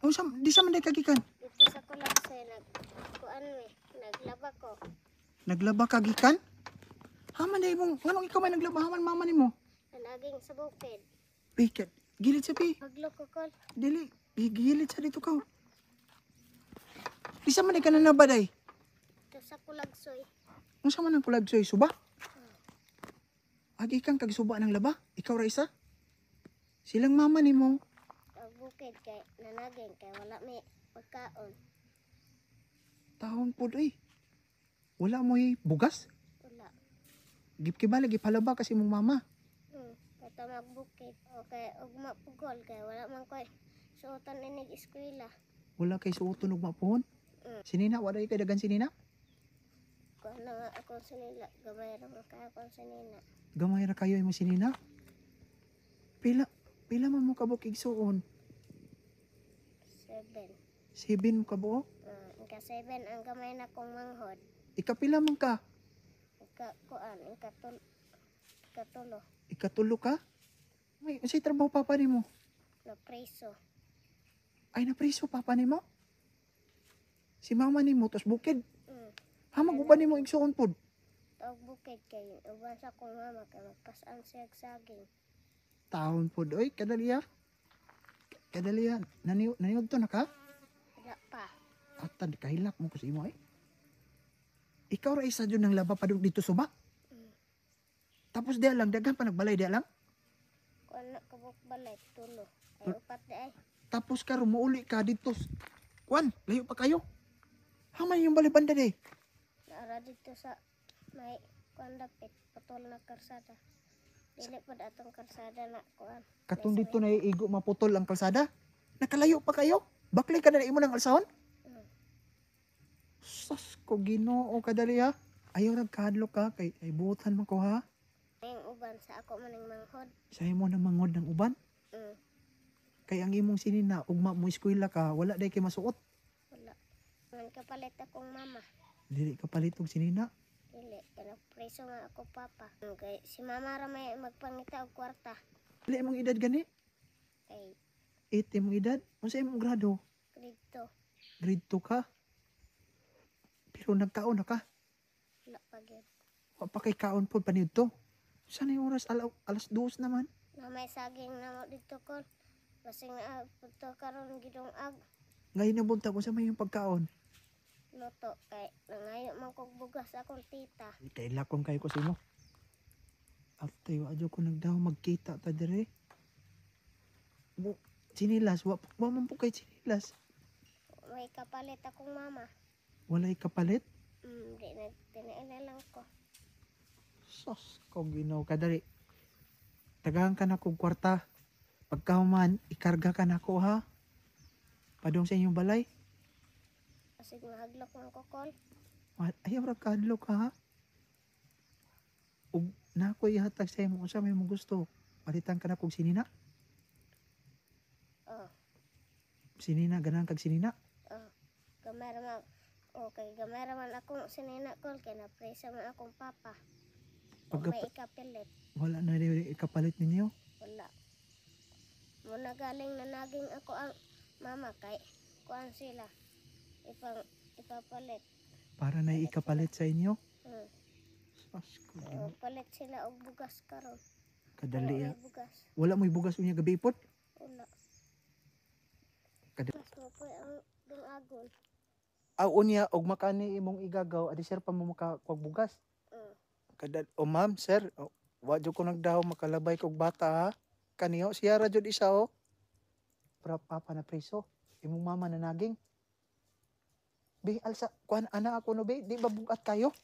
Di sa man kagikan. Dito sa kulakse, naglaba ko. Naglaba kagikan? Haman day mong, nganong ikaw may naglaba, haman mama nimo? Naging sa bukid. Pikat, gilid sa pi. Paglo ko kol. Dili, gilid sa dito ka. Di sa man ka na nabaday. Dito sa kulagsoy. Unsa man ang kulagsoy, suba? Agi kang kagsuba ng laba? Ikaw ra isa? Silang mama nimo. Bukid kay nanaging kay wala may pagkaon. Taon po doy. Wala mo bugas? Wala. Gipkibala, gipalaba kasi mong mama. Kay tamag bukid. O kay ugma pugol kay wala man koy suotan inig eskwela. Wala kay suoton ug mapuhon. Sinina, wala kay dagan sinina? Kuan na nga ako sinila. Gamay ra man kay ako sinina. Gamay ra kayo imo sinina? Pila man mo kabuk igsuon? 7. 7 mo kabuok? Ika 7 ang gamay na kong manghod. Ikapila man ka? Ikatulo. Ikatulo ka? May unsay trabaho papa nimo? Na preso. Ay napriso papa nimo? Si mama nimo tos bukid. Hamag uban nimo igsuon pod. Tawag bukid kay uban sa kong mama kay magpasan siya saging. Taon pod oy kadaliya. Kadaliya naniud to na ka? Wala pa. Atad kahilak mo ko sa imo eh. Ikaw ra isa jud nang laba padung dito suba. Tapos dia lang dagan pa nagbalay dia lang. Kuan na kabuk balay tulo. Ay upat di ay. Tapos ka rumuuli ka dito. Kwan, layo pa kayo. Hamay yung balay banda de. Naara dito sa may kuan dapit patol na karsada. Dili pod atong karsada na kuan. Katong dito na iigo maputol ang kalsada. Nakalayo pa kayo. Baklay ka na imo ng alsahon. Sus ko Ginoo kadali ha. Ayaw nagkadlo ka kay ay buutan man ko ha. Ang uban sa ako maning manghod. Sa imo na mangod ng uban. Kay ang imong sinina ugma mo eskwela ka wala day kay masuot. Wala. Man kapalit akong mama. Dili ka palitog sinina. Dili kay preso nga ako papa. Kay si mama ra may magpangita og kwarta. Dili imong edad gani? Kay 8 imong edad. Unsa imong grado? grade Grade 2 ka. Pero nagkaon na ka. wala pa gyud. Wa pa kay kaon pod paniud to. Sana yung oras alas 2 naman. Na may saging na mo dito ko. Basing na pagto karon gidong ag Ngayon na buntag sa may yung pagkaon. luto kay nangayo man kog bugas akong tita. Kay lakong kayo ko sa imo. After wa adyo ko nagdaw magkita ta dire. Sinilas, wa man po kay sinilas. May kapalit akong mama. Walay kapalit. Di na tinaila lang ko. Sos ko Ginoo kadali. Tagahan ka na kog kwarta. Pagkahuman, ikarga ka na ko ha. Padung sa inyong balay. Kasi mahaglok ng kokol. Ayaw ra kadlo ka ha. Ug na ko ihatag sa imo unsa may mo gusto. Palitan ka na kog sinina. Sinina ganang kag sinina. Gamay man. Okay, gamay man akong sinina ko kay na presa man akong papa. May ikapilit. Wala na rin ikapalit ninyo. Wala. Muna galing na naging ako ang mama kay kuan sila. Ipapalit. Para na ikapalit sa inyo. Sos ko Ginoo. Palit sila og bugas karon. Kadali ha. Bugas. Wala mo'y bugas unya gabi pod. Wala. Kadali. Mas mo po ang dungagon. Unya og makani imong igagaw adi sir pa mo makakuag bugas. Kadal ma'am sir, wa jud ko nagdaw makalabay kog bata ha. Kaniyo siya ra jud isa o. Papa na preso. Imong mama na naging. Be alsa kuan ana ako no be, di ba bugat kayo?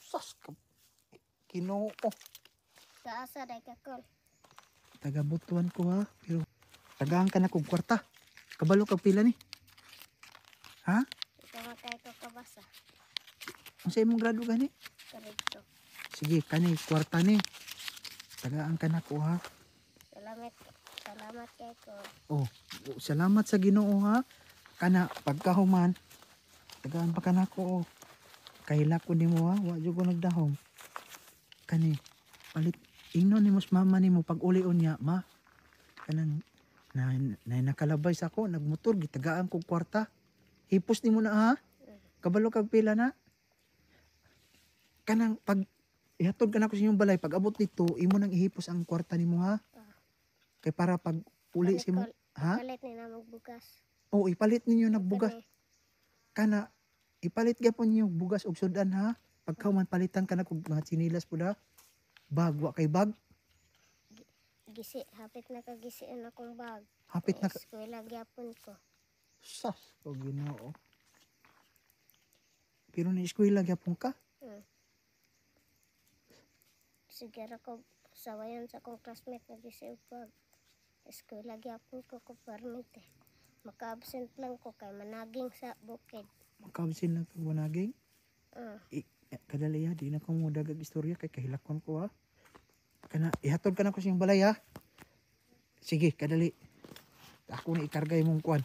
Sus ka. Ginoo. Kaasa day ka kol. Tagabutuan ko ha. Pero tagahan ka na kog kwarta. Kabalo kag pila ni? Ha? Ikaw kay ko kabasa. Unsa imong grado gani? Karito. Sige, kani kwarta ni. Tagaan ka na ko ha. Salamat kay ko. Salamat sa Ginoo ha. Kana pagkahuman. Tagaan pa ka na ko. Kaila ko nimo ha. Wa jud ko nagdahom. Kani palit ingnon nimo sa mama nimo pag uli unya ma. Kanang na nakalabay sa ako, nagmotor, gitagaan kong kwarta. Hipos ni mo na ha? Kabalo kag pila na? Kanang pag ihatod ka na ko sa inyong balay, pag abot dito, imo nang ihipos ang kwarta nimo ha? Kay para pag uli si mo, ha? Palit ni na magbugas. O ipalit ninyo nagbugas. Kani, Kana, ipalit gyapon niyo bugas og sudan ha? Pagka man palitan ka na kog mga chinilas po da. Bag, wa kay bag. gisi, hapit na kagisian akong bag. Hapit na ka. Eskwela gyapon ko. Sas, o ginoo. Pero na eskwela gyapon ka. Sige ra ko sawayan sa akong classmate na gisi og bag. Eskwela gyapon ko ko permite. Maka-absent lang ko kay managing sa bukid. Magkabsin lang kag wanaging. Kadali ha, di na ko mo dagag istorya kay kahilakon ko ha. Kana, ihatod ka na ko sa iyong balay ha. Sige, kadali. Ako na ikarga imong kuan.